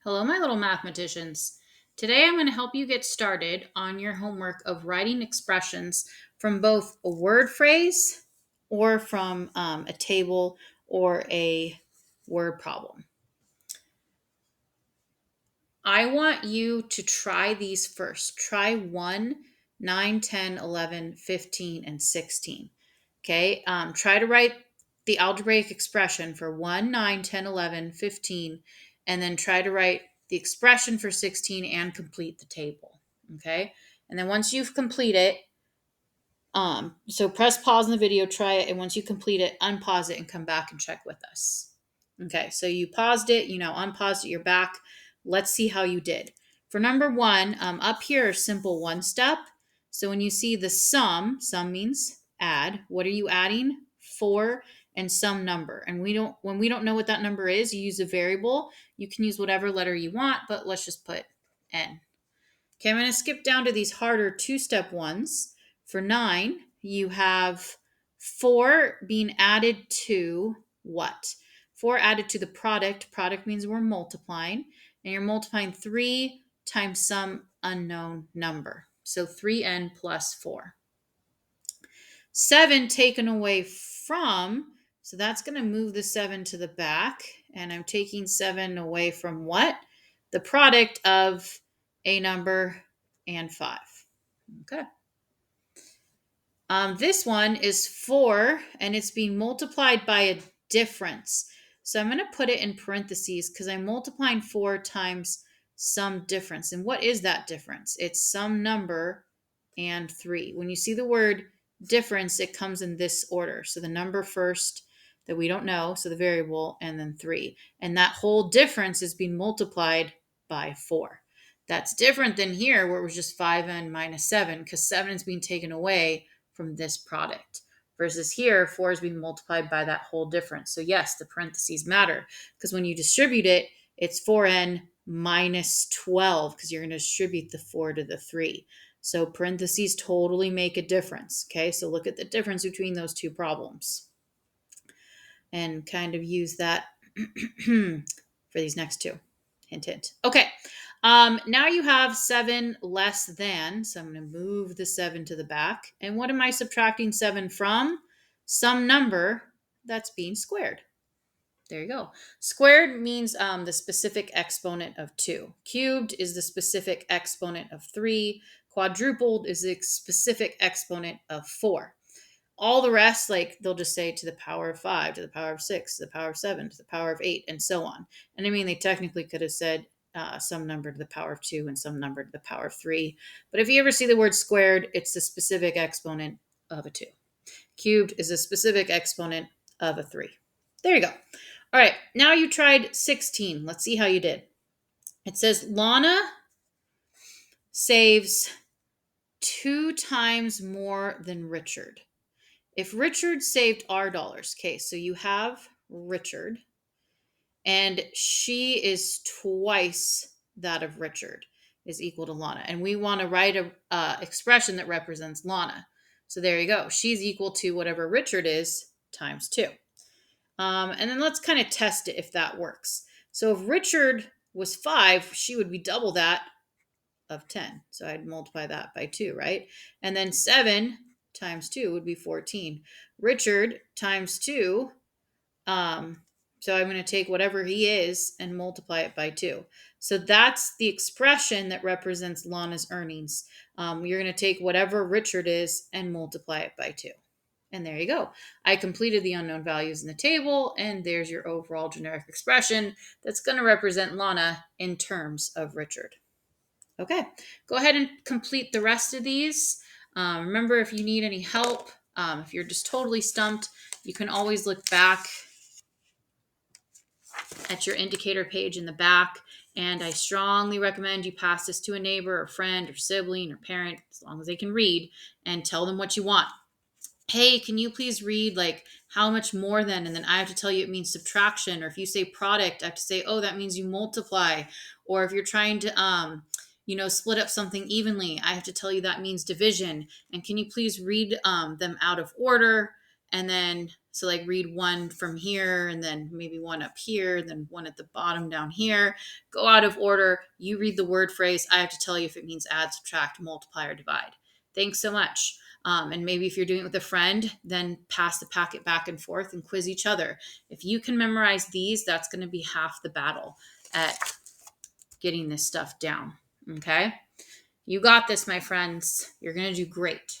Hello, my little mathematicians. Today I'm going to help you get started on your homework of writing expressions from both a word phrase or from a table or a word problem. I want you to try these first. Try 1, 9, 10, 11, 15, and 16. Okay, try to write the algebraic expression for 1, 9, 10, 11, 15, and then try to write the expression for 16 and complete the table. Okay, and then once you've completed it, so press pause in the video, try it, and once you complete it, unpause it and come back and check with us. Okay, so you paused it, unpaused it, you're back. Let's see how you did. For number one, up here, simple one step. So when you see the sum means add. What are you adding? 4 and some number. And when we don't know what that number is, you use a variable. You can use whatever letter you want, but let's just put n. Okay, I'm going to skip down to these harder two-step ones. For 9, you have 4 being added to what? 4 added to the product. Product means we're multiplying. And you're multiplying 3 times some unknown number. So 3n plus 4. 7 taken away from, so that's going to move the 7 to the back. And I'm taking 7 away from what? The product of a number and 5. Okay. This one is 4, and it's being multiplied by a difference. So I'm going to put it in parentheses because I'm multiplying 4 times some difference. And what is that difference? It's some number and 3. When you see the word difference, it comes in this order. So the number first that we don't know, so the variable, and then 3. And that whole difference is being multiplied by 4. That's different than here where it was just 5n minus 7 because 7 is being taken away from this product. Versus here, 4 is being multiplied by that whole difference. So yes, the parentheses matter because when you distribute it, it's 4n minus 12 because you're going to distribute the 4 to the 3. So parentheses totally make a difference. Okay, so look at the difference between those two problems and kind of use that for these next two. Hint, hint. Okay, now you have 7 less than, so I'm going to move the 7 to the back. And what am I subtracting 7 from? Some number that's being squared. There you go. Squared means the specific exponent of 2. Cubed is the specific exponent of 3. Quadrupled is the specific exponent of 4. All the rest, like they'll just say to the power of 5, to the power of 6, to the power of 7, to the power of 8, and so on. And I mean, they technically could have said some number to the power of 2 and some number to the power of 3. But if you ever see the word squared, it's the specific exponent of a 2. Cubed is a specific exponent of a 3. There you go. All right, now you tried 16. Let's see how you did. It says Lana saves 2 times more than Richard. If Richard saved our dollars, okay, so you have Richard, and she is twice that of Richard is equal to Lana. And we want to write a expression that represents Lana. So there you go. She's equal to whatever Richard is times 2. And then let's kind of test it if that works. So if Richard was 5, she would be double that of 10. So I'd multiply that by 2, right? And then 7 times 2 would be 14. Richard times 2, so I'm going to take whatever he is and multiply it by 2. So that's the expression that represents Lana's earnings. You're going to take whatever Richard is and multiply it by 2. And there you go. I completed the unknown values in the table, and there's your overall generic expression that's going to represent Lana in terms of Richard. Okay, go ahead and complete the rest of these. Remember, if you need any help, if you're just totally stumped, you can always look back at your indicator page in the back. And I strongly recommend you pass this to a neighbor or friend or sibling or parent, as long as they can read, and tell them what you want. Hey, can you please read like how much more than, and then I have to tell you it means subtraction. Or if you say product, I have to say, oh, that means you multiply. Or if you're trying to split up something evenly, I have to tell you that means division. And can you please read them out of order and then So like read one from here and then maybe one up here, then one at the bottom down here. Go out of order. You read the word phrase. I have to tell you if it means add, subtract, multiply, or divide. Thanks so much. And maybe if you're doing it with a friend, then pass the packet back and forth and quiz each other. If you can memorize these, that's going to be half the battle at getting this stuff down. Okay? You got this, my friends. You're going to do great.